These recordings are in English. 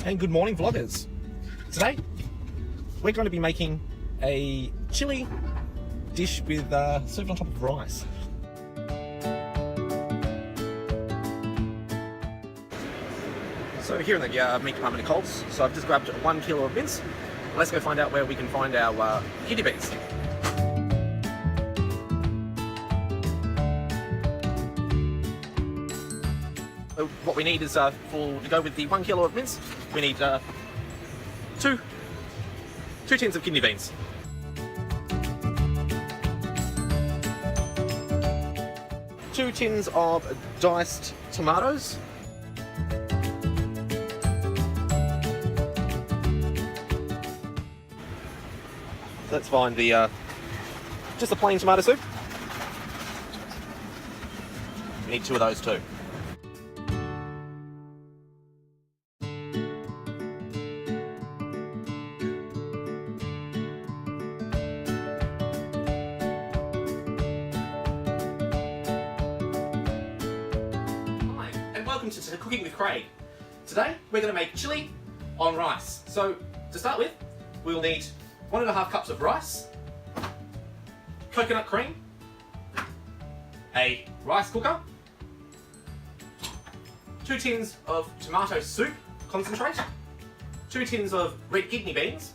And good morning, vloggers. Today we're going to be making a chili dish with served on top of rice. So here in the meat department of Coles, so I've just grabbed 1 kilo of mince. Let's go find out where we can find our kidney beans. So what we need is, to go with the 1 kilo of mince, we need two tins of kidney beans. 2 tins of diced tomatoes. Let's find the just a plain tomato soup. We need 2 of those too. Hi, and welcome to Cooking with Craig. Today we're going to make chili on rice. So to start with, we'll need 1.5 cups of rice, coconut cream, a rice cooker, 2 tins of tomato soup concentrate, 2 tins of red kidney beans,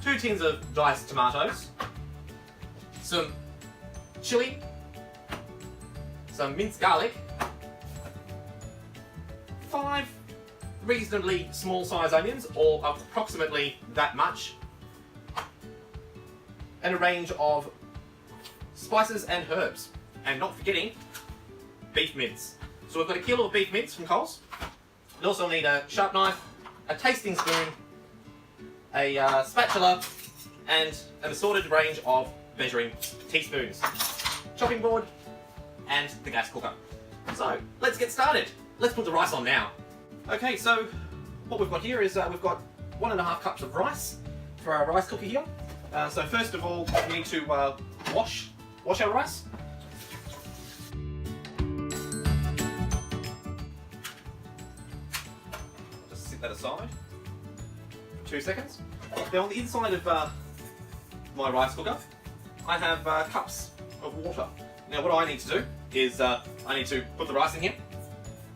2 tins of diced tomatoes, some chili, some minced garlic, 5 reasonably small size onions, or approximately that much, and a range of spices and herbs. And not forgetting beef mince. So we've got 1 kilo of beef mince from Coles. We also need a sharp knife, a tasting spoon, a spatula, and an assorted range of measuring teaspoons, chopping board, and the gas cooker. So let's get started. Let's put the rice on now. Okay, so what we've got here is we've got 1.5 cups of rice for our rice cooker here. So first of all, we need to wash our rice. Just set that aside for 2 seconds. Now on the inside of my rice cooker, I have cups of water. Now what I need to do is I need to put the rice in here.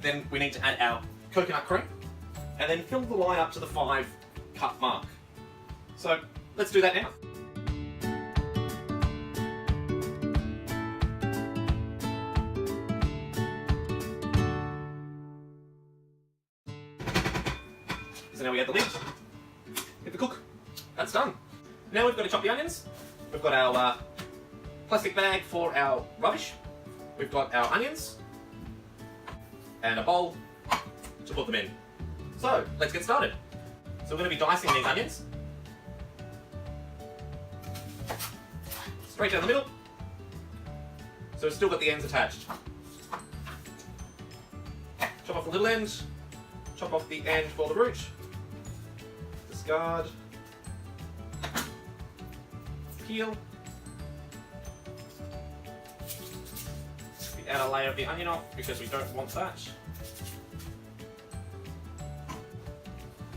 Then we need to add our coconut cream, and then fill the line up to the 5 cup mark. So let's do that now. So now we add the lid, hit the cook, that's done. Now we've got to chop the onions. We've got our plastic bag for our rubbish. We've got our onions, and a bowl to put them in. So let's get started. So we're going to be dicing these onions. Straight down the middle. So we've still got the ends attached. Chop off the little end, chop off the end for the root. Discard. Peel. The outer layer of the onion off because we don't want that.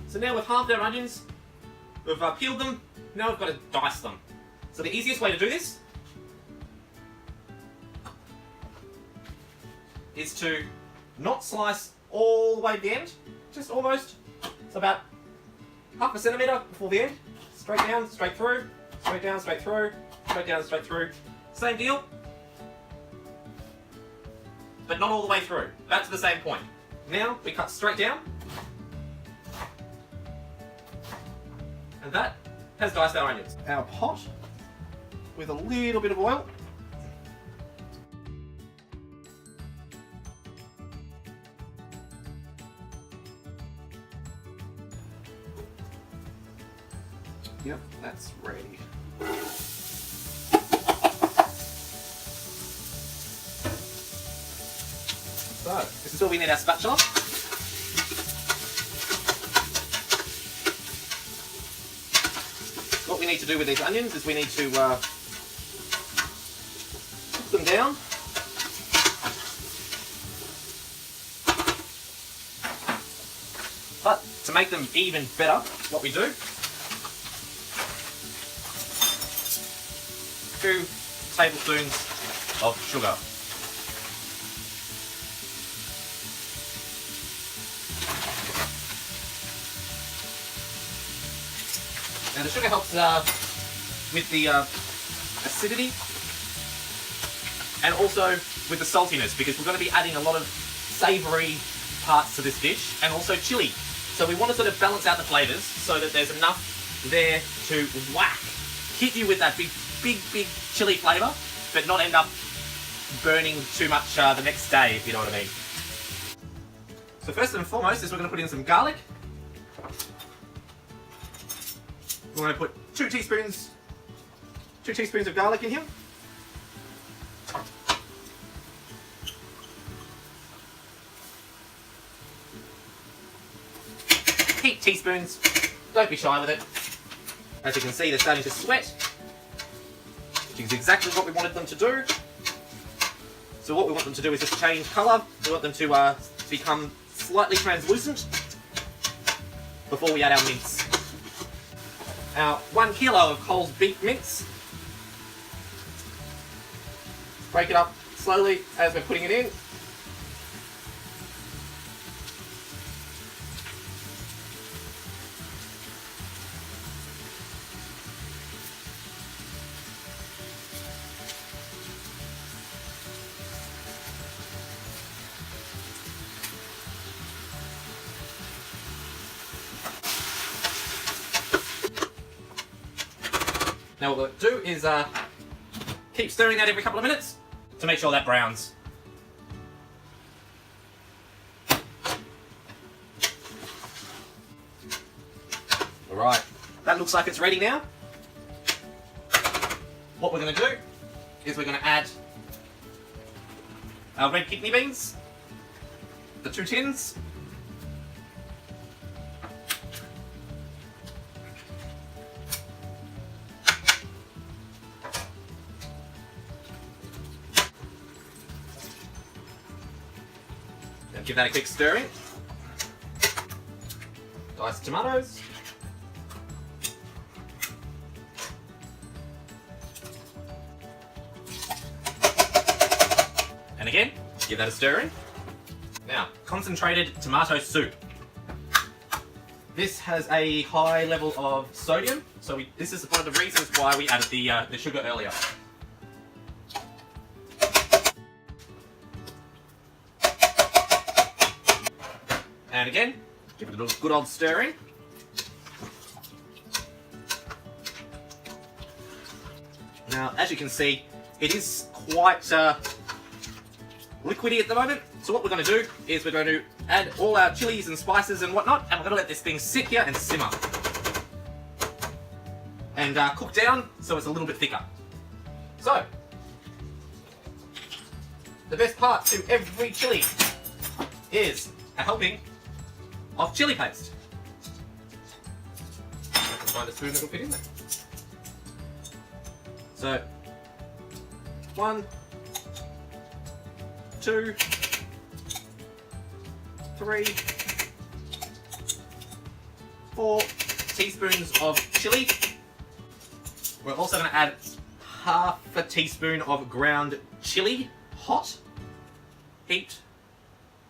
So now we've halved our onions, we've peeled them, now we've got to dice them. So the easiest way to do this is to not slice all the way to the end, just almost. So about 0.5 centimetre before the end. Straight down, straight through, straight down, straight through, straight down, straight through. Same deal, but not all the way through. Back to the same point. Now we cut straight down, and that has diced our onions. Our pot with a little bit of oil. Yep, that's ready. So, this is where we need our spatula. What we need to do with these onions is we need to cook them down. But To make them even better, what we do, 2 tablespoons of sugar. Now the sugar helps with the acidity and also with the saltiness, because we're going to be adding a lot of savoury parts to this dish, and also chili. So we want to sort of balance out the flavours so that there's enough there to hit you with that big chili flavour, but not end up burning too much the next day, if you know what I mean. So first and foremost is we're going to put in some garlic. We're going to put 2 teaspoons of garlic in here. Heap teaspoons, don't be shy with it. As you can see, they're starting to sweat, which is exactly what we wanted them to do. So what we want them to do is just change colour. We want them to become slightly translucent before we add our mince. Our 1 kilo of Coles beef mince. Break it up slowly as we're putting it in. Now what we'll do is keep stirring that every couple of minutes to make sure that browns. Alright, that looks like it's ready now. What we're going to do is we're going to add our red kidney beans, the 2 tins. Give that a quick stirring. Diced tomatoes. And again, give that a stirring. Now, concentrated tomato soup. This has a high level of sodium, so this is one of the reasons why we added the sugar earlier. And again, give it a good old stirring. Now, as you can see, it is quite liquidy at the moment. So what we're going to do is we're going to add all our chilies and spices and whatnot, and we're going to let this thing sit here and simmer. And cook down so it's a little bit thicker. So, the best part to every chili is a helping of chili paste. I can find a spoon that'll fit in there. So, 1, 2, 3, 4 teaspoons of chili. We're also going to add half a teaspoon of ground chili, hot, heaped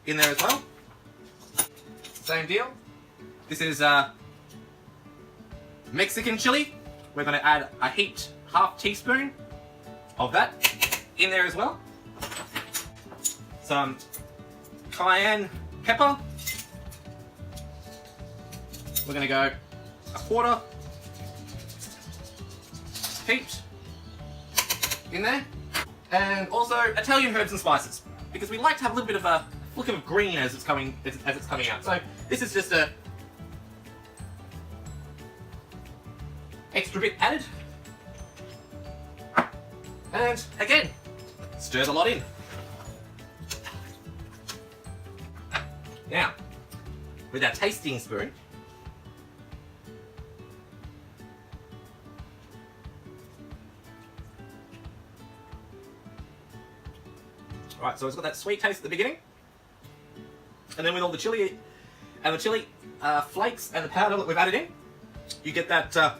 in there as well. Same deal. This is Mexican chili. We're going to add a heaped half teaspoon of that in there as well. Some cayenne pepper. We're going to go a quarter heaped in there. And also Italian herbs and spices, because we like to have a little bit of a flick of green as it's coming out. So this is just a extra bit added. And again, stir the lot in. Now, with our tasting spoon, right, so it's got that sweet taste at the beginning, and then with all the chili and the chili flakes and the powder that we've added in, you get that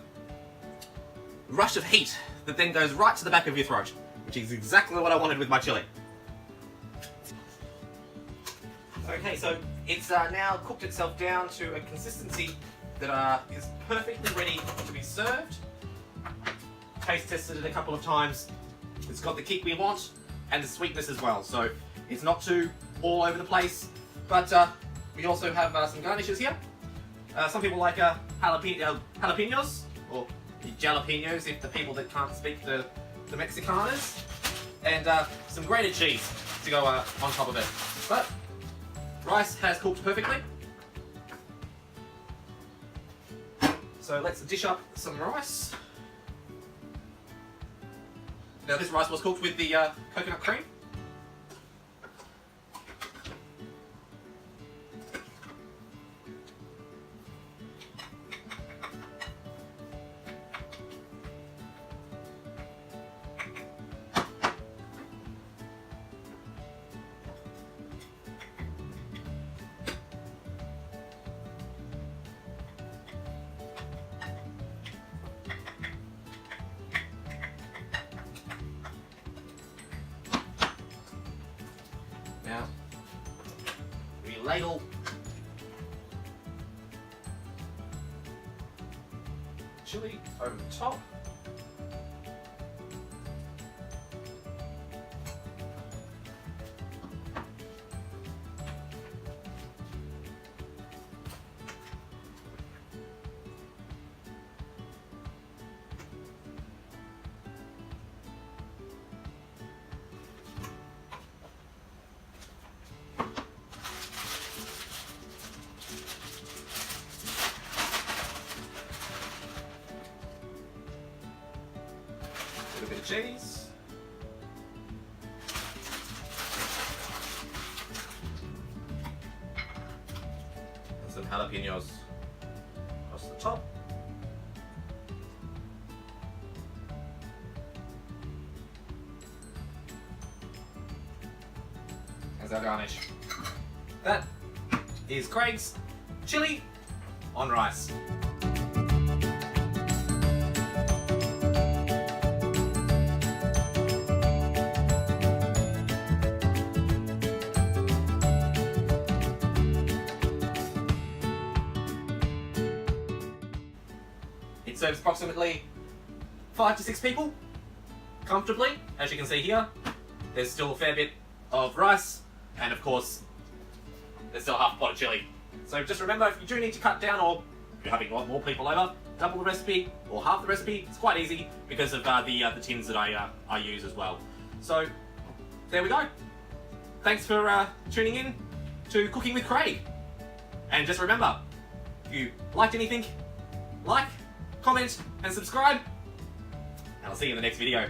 rush of heat that then goes right to the back of your throat, which is exactly what I wanted with my chili. Okay, so it's now cooked itself down to a consistency that is perfectly ready to be served. Taste tested it a couple of times. It's got the kick we want and the sweetness as well, so it's not too all over the place. But we also have some garnishes here. Some people like jalapenos, or jalapenos if the people that can't speak the Mexicanas, and some grated cheese to go on top of it. But rice has cooked perfectly. So let's dish up some rice. Now this rice was cooked with the coconut cream. Now, we ladle chili over the top. A bit of cheese. And some jalapenos across the top. As our garnish. That is Craig's chili on rice. It serves approximately 5 to 6 people comfortably. As you can see here, there's still a fair bit of rice, and of course there's still half a pot of chili. So just remember, if you do need to cut down, or you're having a lot more people over, double the recipe or half the recipe. It's quite easy because of the tins that I use as well. So there we go. Thanks for tuning in to Cooking with Craig. And just remember, if you liked anything, like, comment and subscribe, and I'll see you in the next video.